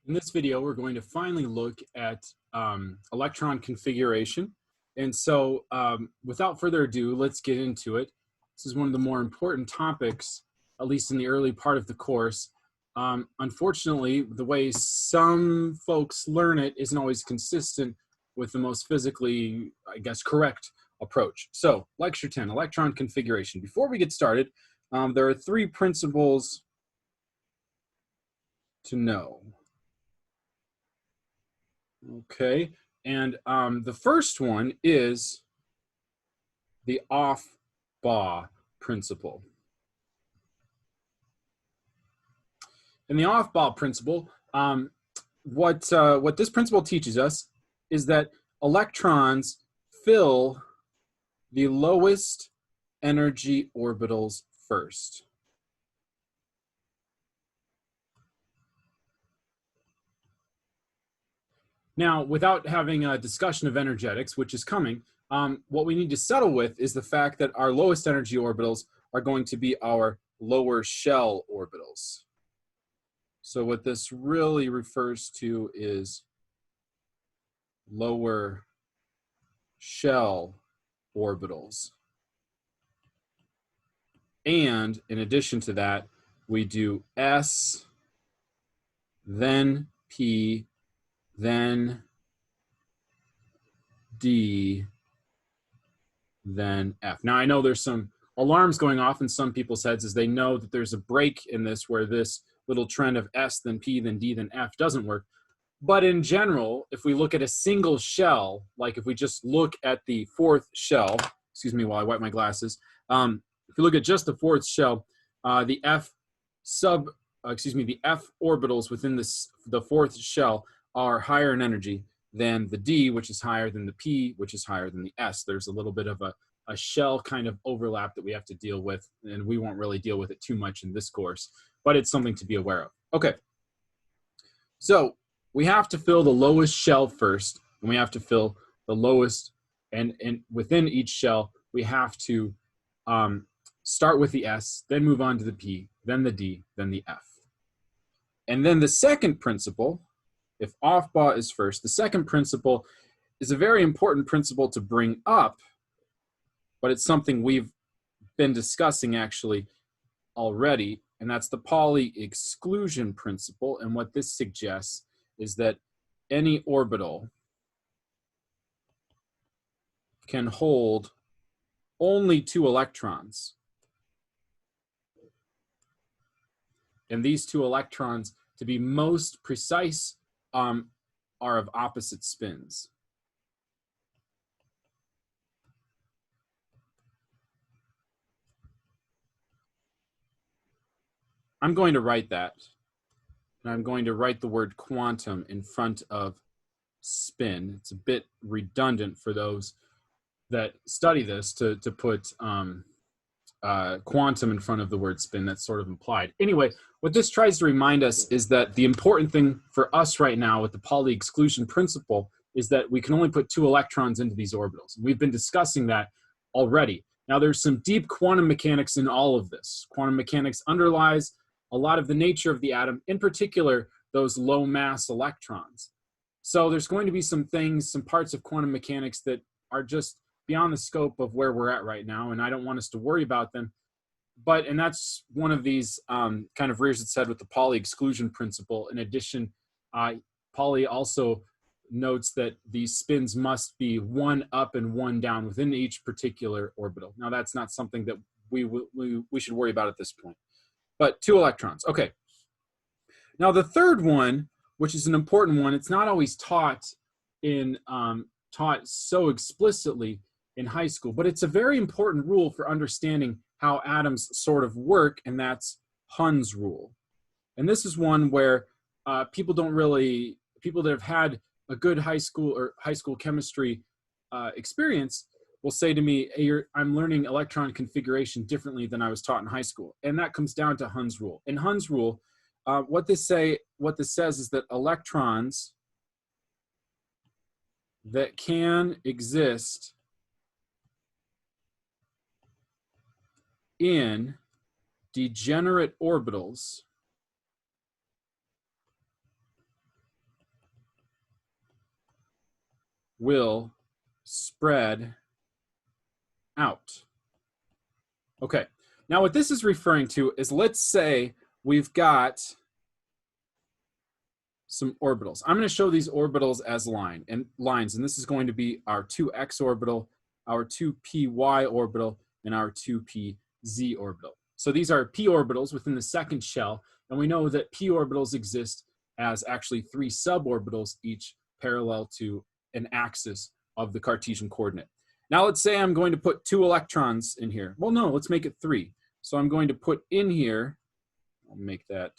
In this video, we're going to finally look at electron configuration. And so without further ado, let's get into it. This is one of the more important topics, at least in the early part of the course. Unfortunately, the way some folks learn it isn't always consistent with the most physically, I guess, correct approach. So lecture 10, electron configuration. Before we get started, there are three principles to know. Okay, and the first one is the off-Baugh principle. And the off-Baugh principle, what this principle teaches us is that electrons fill the lowest energy orbitals first. Now, without having a discussion of energetics, which is coming, what we need to settle with is the fact that our lowest energy orbitals are going to be our lower shell orbitals. So what this really refers to is lower shell orbitals. And in addition to that, we do S, then P, then D, then F. Now I know there's some alarms going off in some people's heads as they know that there's a break in this where this little trend of S, then P, then D, then F doesn't work. But in general, if we look at a single shell, like if we just look at the fourth shell, excuse me while I wipe my glasses, if you look at just the fourth shell, the F orbitals within the fourth shell are higher in energy than the D, which is higher than the P, which is higher than the S. There's a little bit of a shell kind of overlap that we have to deal with, and we won't really deal with it too much in this course, but it's something to be aware of. Okay, so we have to fill the lowest shell first, and we have to fill the lowest, and within each shell, we have to start with the S, then move on to the P, then the D, then the F. And then the second principle, if off-Baugh is first, the second principle is a very important principle to bring up, but it's something we've been discussing actually already, and that's the Pauli exclusion principle. And what this suggests is that any orbital can hold only 2 electrons. And these 2 electrons, to be most precise, are of opposite spins. I'm going to write that, and I'm going to write the word quantum in front of spin. It's a bit redundant for those that study this to put quantum in front of the word spin. That's sort of implied. Anyway, what this tries to remind us is that the important thing for us right now with the Pauli exclusion principle is that we can only put 2 electrons into these orbitals. We've been discussing that already. Now, there's some deep quantum mechanics in all of this. Quantum mechanics underlies a lot of the nature of the atom, in particular, those low mass electrons. So there's going to be some things, some parts of quantum mechanics that are just beyond the scope of where we're at right now, and I don't want us to worry about them. And that's one of these kind of rears its head with the Pauli exclusion principle. In addition, Pauli also notes that these spins must be 1 up and 1 down within each particular orbital. Now, that's not something that we should worry about at this point. But 2 electrons, okay. Now, the third one, which is an important one, it's not always taught so explicitly in high school, but it's a very important rule for understanding how atoms sort of work, and that's Hund's rule. And this is one where people that have had a good high school chemistry experience will say to me, hey, I'm learning electron configuration differently than I was taught in high school. And that comes down to Hund's rule. In Hund's rule, what this says is that electrons that can exist in degenerate orbitals will spread out. Okay, now what this is referring to is, let's say we've got some orbitals. I'm going to show these orbitals as lines, and this is going to be our 2x orbital, our 2py orbital, and our 2pz orbital. So these are p orbitals within the second shell, and we know that p orbitals exist as actually 3 suborbitals, each parallel to an axis of the Cartesian coordinate. Now let's say I'm going to put 2 electrons in here. Well, no, let's make it 3. So I'm going to put in here, I'll make that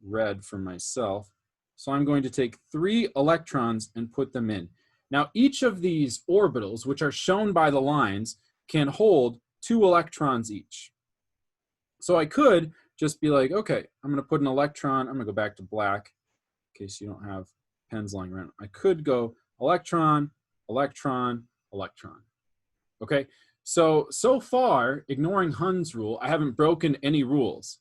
red for myself. So I'm going to take 3 electrons and put them in. Now each of these orbitals, which are shown by the lines, can hold 2 electrons each. So I could just be like, okay, I'm going to put an electron. I'm going to go back to black in case you don't have pens lying around. I could go electron, electron, electron. Okay, so far, ignoring Hund's rule, I haven't broken any rules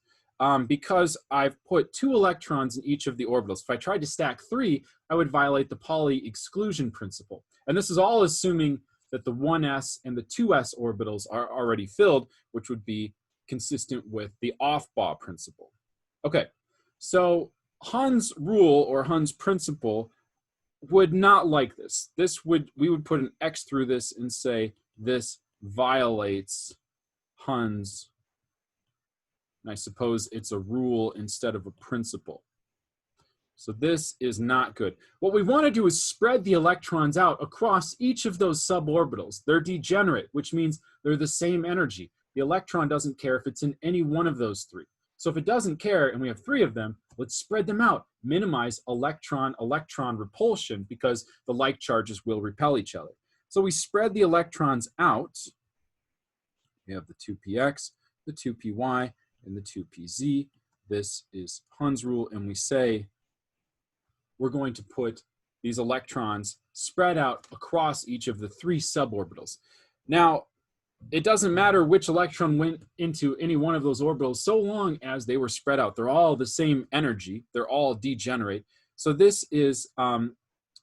because I've put 2 electrons in each of the orbitals. If I tried to stack 3, I would violate the Pauli exclusion principle. And this is all assuming that the 1s and the 2s orbitals are already filled, which would be consistent with the Aufbau principle. Okay, so Hund's rule or Hund's principle would not like this. We would put an X through this and say this violates Hund's, and I suppose it's a rule instead of a principle. So this is not good. What we want to do is spread the electrons out across each of those suborbitals. They're degenerate, which means they're the same energy. The electron doesn't care if it's in any one of those 3. So if it doesn't care and we have 3 of them, let's spread them out, minimize electron-electron repulsion because the like charges will repel each other. So we spread the electrons out. We have the 2px, the 2py, and the 2pz. This is Hund's rule, and we say we're going to put these electrons spread out across each of the 3 suborbitals. Now, it doesn't matter which electron went into any one of those orbitals so long as they were spread out. They're all the same energy. They're all degenerate. So this is,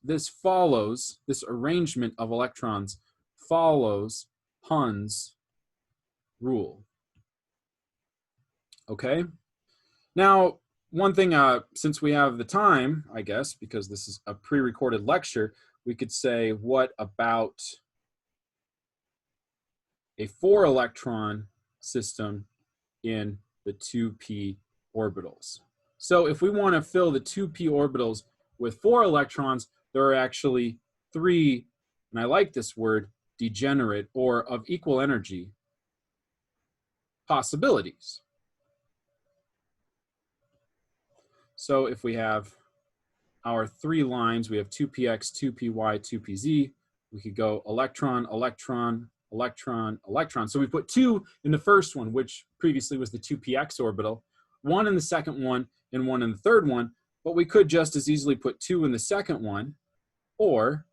this arrangement of electrons follows Hund's rule. Okay? Now, one thing, since we have the time, I guess, because this is a pre-recorded lecture, we could say, what about a 4-electron system in the 2p orbitals? So if we want to fill the 2p orbitals with 4 electrons, there are actually 3, and I like this word, degenerate, or of equal energy, possibilities. So if we have our 3 lines, we have 2px, 2py, 2pz, we could go electron, electron, electron, electron. So we put 2 in the first one, which previously was the 2px orbital, 1 in the second one, and 1 in the third one, but we could just as easily put 2 in the second one or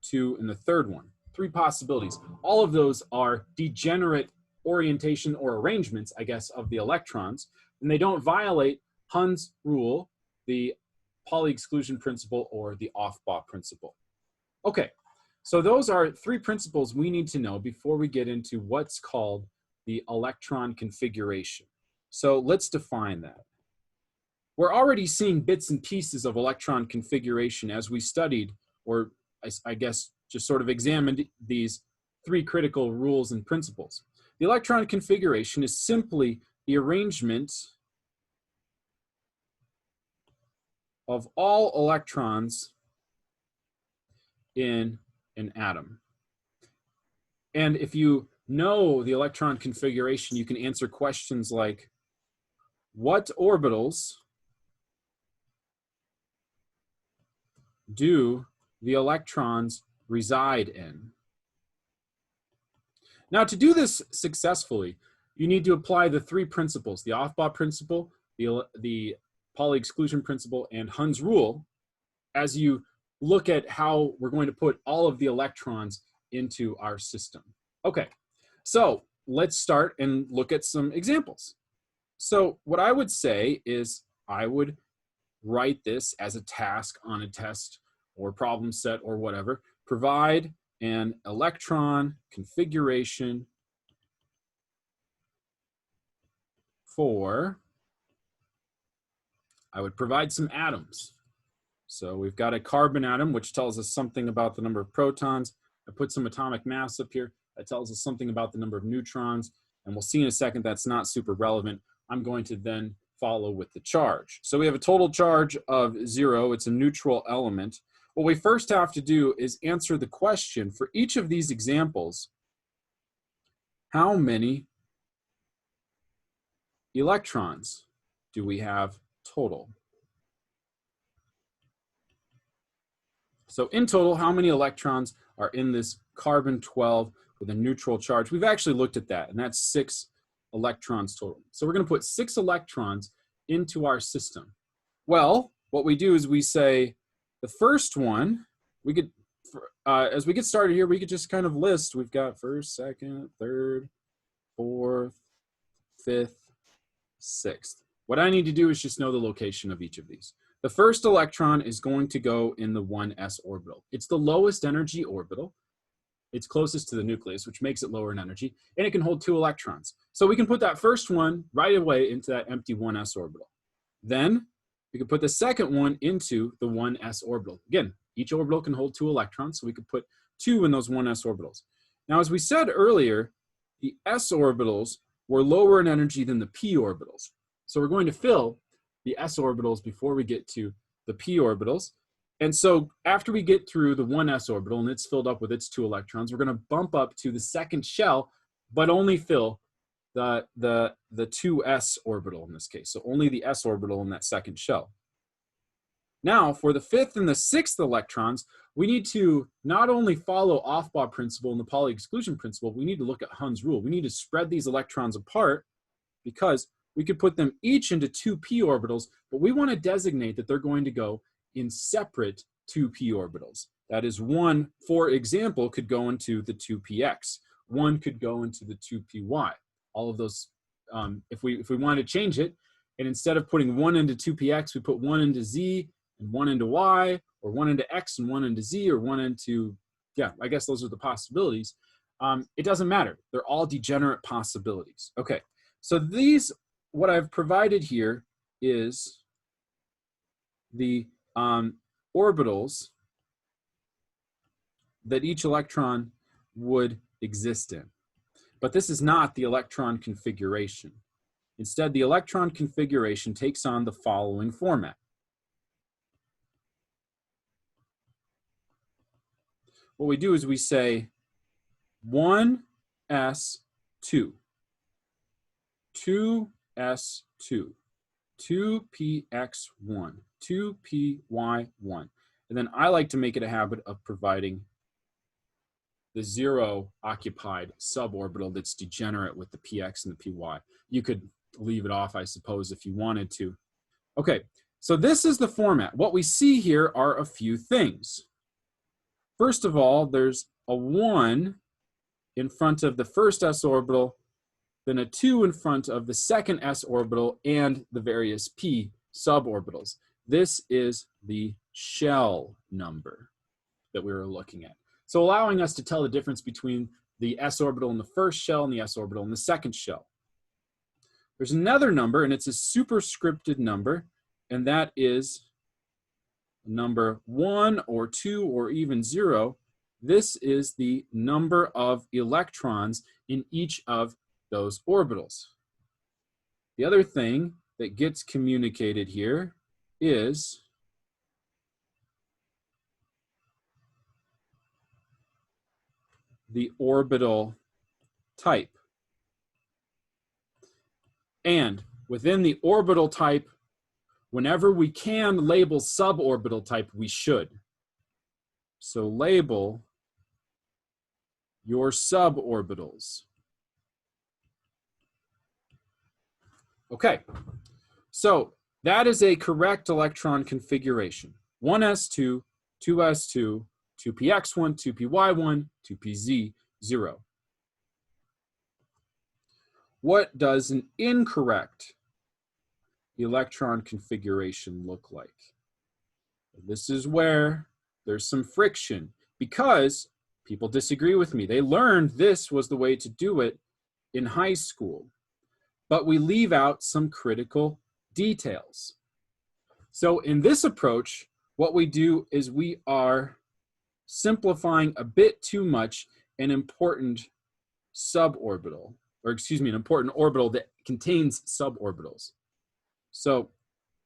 2 in the third one. 3 possibilities. All of those are degenerate orientation or arrangements, I guess, of the electrons, and they don't violate Hund's rule, the Pauli exclusion principle, or the Aufbau principle. Okay. So those are 3 principles we need to know before we get into what's called the electron configuration. So let's define that. We're already seeing bits and pieces of electron configuration as we studied, or I guess just sort of examined these 3 critical rules and principles. The electron configuration is simply the arrangement of all electrons in an atom. And if you know the electron configuration, you can answer questions like, what orbitals do the electrons reside in? Now, to do this successfully, you need to apply the 3 principles, the Aufbau principle, the Pauli exclusion principle, and Hund's rule, as you look at how we're going to put all of the electrons into our system. Okay, so let's start and look at some examples. So what I would say is I would write this as a task on a test or problem set or whatever. provide an electron configuration for, I would provide some atoms. So we've got a carbon atom, which tells us something about the number of protons. I put some atomic mass up here. That tells us something about the number of neutrons. And we'll see in a second that's not super relevant. I'm going to then follow with the charge. So we have a total charge of 0. It's a neutral element. What we first have to do is answer the question for each of these examples: how many electrons do we have total? So in total, how many electrons are in this carbon-12 with a neutral charge? We've actually looked at that, and that's 6 electrons total. So we're going to put 6 electrons into our system. Well, what we do is we say the first one, we could, as we get started here, we could just kind of list. We've got first, second, third, fourth, fifth, sixth. What I need to do is just know the location of each of these. The first electron is going to go in the 1s orbital. It's the lowest energy orbital. It's closest to the nucleus, which makes it lower in energy, and it can hold 2 electrons. So we can put that first one right away into that empty 1s orbital. Then we can put the second one into the 1s orbital. Again, each orbital can hold 2 electrons, so we could put 2 in those 1s orbitals. Now, as we said earlier, the s orbitals were lower in energy than the p orbitals. So we're going to fill the s orbitals before we get to the p orbitals. And so after we get through the 1s orbital and it's filled up with its 2 electrons, we're going to bump up to the second shell, but only fill the 2s orbital in this case. So only the s orbital in that second shell. Now, for the 5th and the 6th electrons, we need to not only follow Aufbau principle and the Pauli exclusion principle, we need to look at Hund's rule. We need to spread these electrons apart because we could put them each into 2p orbitals, but we want to designate that they're going to go in separate 2p orbitals. That is, one, for example, could go into the 2px. One could go into the 2py. All of those, if we wanted to change it, and instead of putting 1 into 2px, we put 1 into z and 1 into y, or 1 into x and 1 into z, or 1 into, yeah, I guess those are the possibilities. It doesn't matter. They're all degenerate possibilities. Okay, so these, what I've provided here is the orbitals that each electron would exist in. But this is not the electron configuration. Instead, the electron configuration takes on the following format. What we do is we say 1s2, 2s2, 2px1, 2py1. And then I like to make it a habit of providing the 0 occupied suborbital that's degenerate with the px and the py. You could leave it off, I suppose, if you wanted to. Okay, so this is the format. What we see here are a few things. First of all, there's a 1 in front of the first s orbital, then a 2 in front of the second s orbital and the various p suborbitals. This is the shell number that we were looking at. So allowing us to tell the difference between the s orbital in the first shell and the s orbital in the second shell. There's another number, and it's a superscripted number, and that is number 1 or 2 or even 0. This is the number of electrons in each of those orbitals. The other thing that gets communicated here is the orbital type. And within the orbital type, whenever we can label suborbital type, we should. So label your suborbitals. Okay, so that is a correct electron configuration. 1s2, 2s2, 2px1, 2py1, 2pz, 0. What does an incorrect electron configuration look like? This is where there's some friction because people disagree with me. They learned this was the way to do it in high school, but we leave out some critical details. So in this approach, what we do is we are simplifying a bit too much an important suborbital, or excuse me, an important orbital that contains suborbitals. So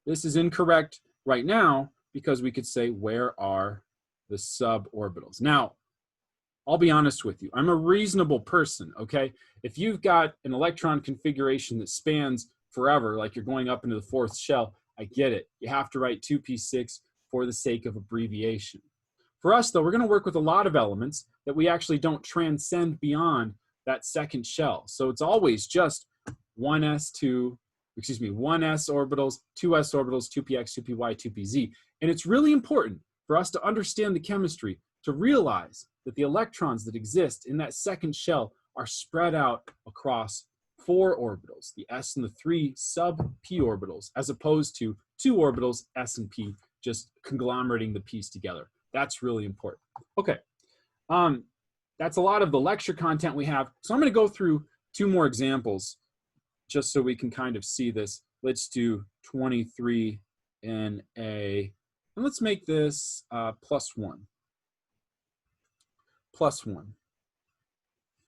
this is incorrect right now because we could say, where are the suborbitals? Now, I'll be honest with you. I'm a reasonable person, okay? If you've got an electron configuration that spans forever, like you're going up into the fourth shell, I get it. You have to write 2p6 for the sake of abbreviation. For us, though, we're going to work with a lot of elements that we actually don't transcend beyond that second shell. So it's always just 1s orbitals, 2s orbitals, 2px, 2py, 2pz. And it's really important for us to understand the chemistry to realize that the electrons that exist in that second shell are spread out across 4 orbitals, the s and the 3 sub-p orbitals, as opposed to 2 orbitals, s and p, just conglomerating the p's together. That's really important. Okay, that's a lot of the lecture content we have. So I'm going to go through 2 more examples just so we can kind of see this. Let's do 23 in a, and let's make this plus 1. Plus 1.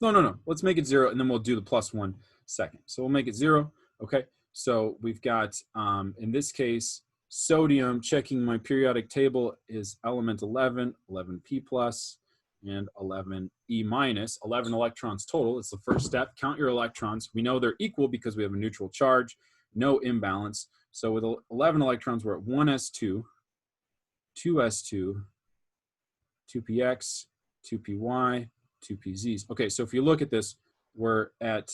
No. Let's make it 0, and then we'll do the plus 1 second. So we'll make it 0. Okay. So we've got, in this case, sodium, checking my periodic table, is element 11, 11p plus, and 11e minus, 11 electrons total. It's the first step. Count your electrons. We know they're equal because we have a neutral charge, no imbalance. So with 11 electrons, we're at 1s2, 2s2, 2px, 2py, 2pz's. Okay, so if you look at this, we're at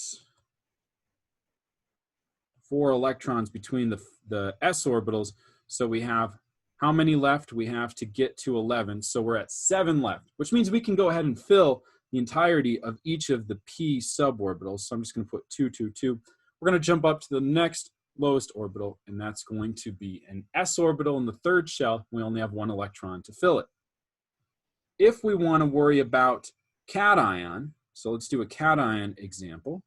4 electrons between the s orbitals. So we have how many left? We have to get to 11. So we're at 7 left, which means we can go ahead and fill the entirety of each of the p suborbitals. So I'm just going to put 2, 2, 2. We're going to jump up to the next lowest orbital, and that's going to be an s orbital in the third shell. We only have 1 electron to fill it. If we want to worry about cation, so let's do a cation example.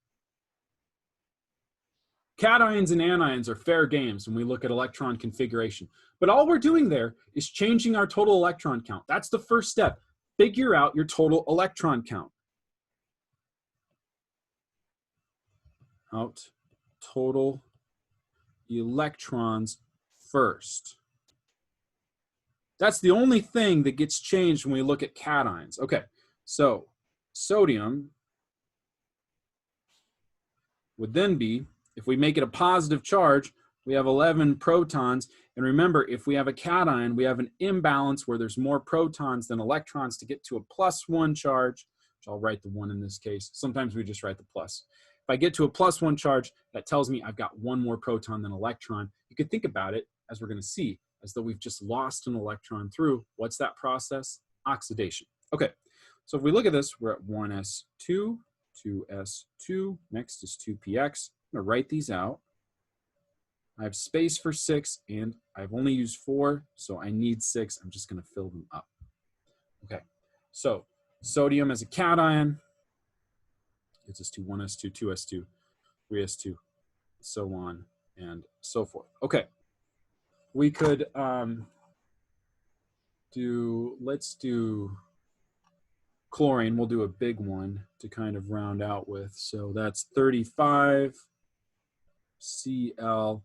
Cations and anions are fair games when we look at electron configuration. But all we're doing there is changing our total electron count. That's the first step. Figure out your total electron count. Out total electrons first. That's the only thing that gets changed when we look at cations. Okay, so sodium would then be, if we make it a positive charge, we have 11 protons. And remember, if we have a cation, we have an imbalance where there's more protons than electrons to get to a +1 charge, which I'll write the 1 in this case. Sometimes we just write the plus. If I get to a +1 charge, that tells me I've got 1 more proton than electron. You could think about it, as we're going to see, as though we've just lost an electron through. What's that process? Oxidation. Okay, so if we look at this, we're at 1s2, 2s2, next is 2px. I'm going to write these out. I have space for 6, and I've only used 4, so I need 6. I'm just going to fill them up. Okay, so sodium as a cation gets us to 1s2, 2s2, 3s2, so on and so forth. Okay, we could let's do chlorine. We'll do a big one to kind of round out with. So that's 35 Cl.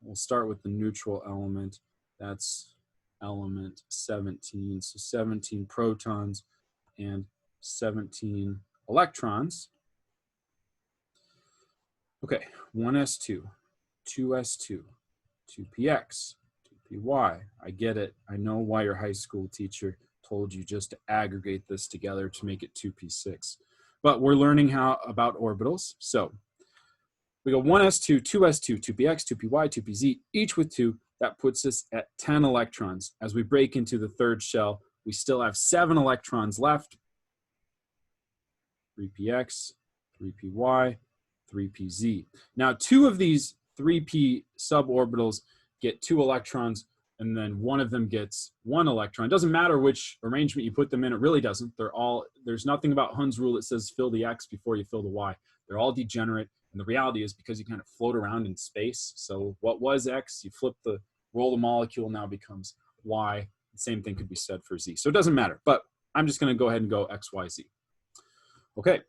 We'll start with the neutral element. That's element 17. So 17 protons and 17 electrons. Okay, 1s2, 2s2, 2px, 2py. I get it. I know why your high school teacher told you just to aggregate this together to make it 2p6. But we're learning how about orbitals. So we go 1s2, 2s2, 2px, 2py, 2pz, each with 2. That puts us at 10 electrons. As we break into the third shell, we still have 7 electrons left. 3px, 3py, 3pz. Now, 2 of these 3p suborbitals get 2 electrons. and then one of them gets 1 electron. It doesn't matter which arrangement you put them in, it really doesn't. They're all, there's nothing about Hund's rule that says fill the X before you fill the Y. They're all degenerate, and the reality is because you kind of float around in space, so what was X, you flip the, roll the molecule, now becomes Y. The same thing could be said for Z. So it doesn't matter, but I'm just gonna go ahead and go X, Y, Z. Okay,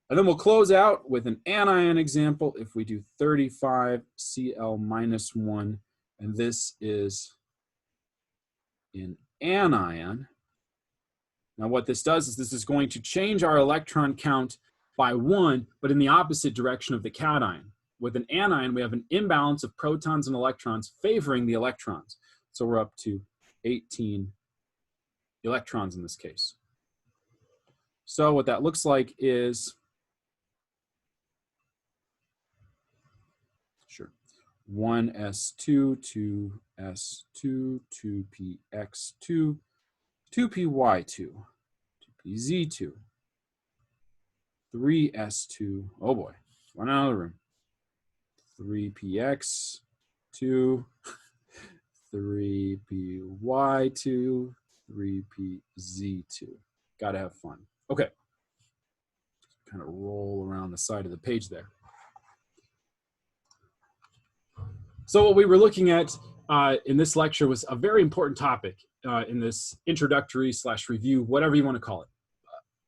and then we'll close out with an anion example. If we do 35 Cl minus 1, and this is an anion. Now what this does is this is going to change our electron count by 1, but in the opposite direction of the cation. With an anion, we have an imbalance of protons and electrons favoring the electrons. So we're up to 18 electrons in this case. So what that looks like is, sure, 1s2, 2s2, 2px2, 2py2, 2pz2, 3s2, oh boy, running out of the room, 3px2, 3py2, 3pz2. Gotta have fun. Okay, kind of roll around the side of the page there. So what we were looking at in this lecture was a very important topic in this introductory / review, whatever you want to call it.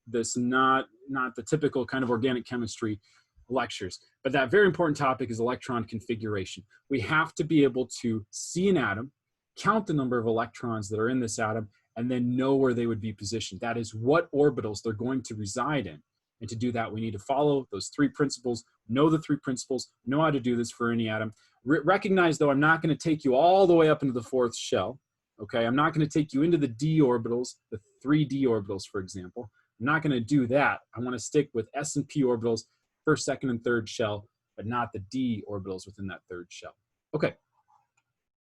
This not the typical kind of organic chemistry lectures, but that very important topic is electron configuration. We have to be able to see an atom, count the number of electrons that are in this atom, and then know where they would be positioned. That is what orbitals they're going to reside in. And to do that, we need to follow those 3 principles, know the 3 principles, know how to do this for any atom. Recognize, though, I'm not going to take you all the way up into the 4th shell. Okay, I'm not going to take you into the d orbitals, the 3d orbitals, for example. I'm not going to do that. I want to stick with s and p orbitals, 1st, 2nd, and 3rd shell, but not the d orbitals within that 3rd shell. Okay,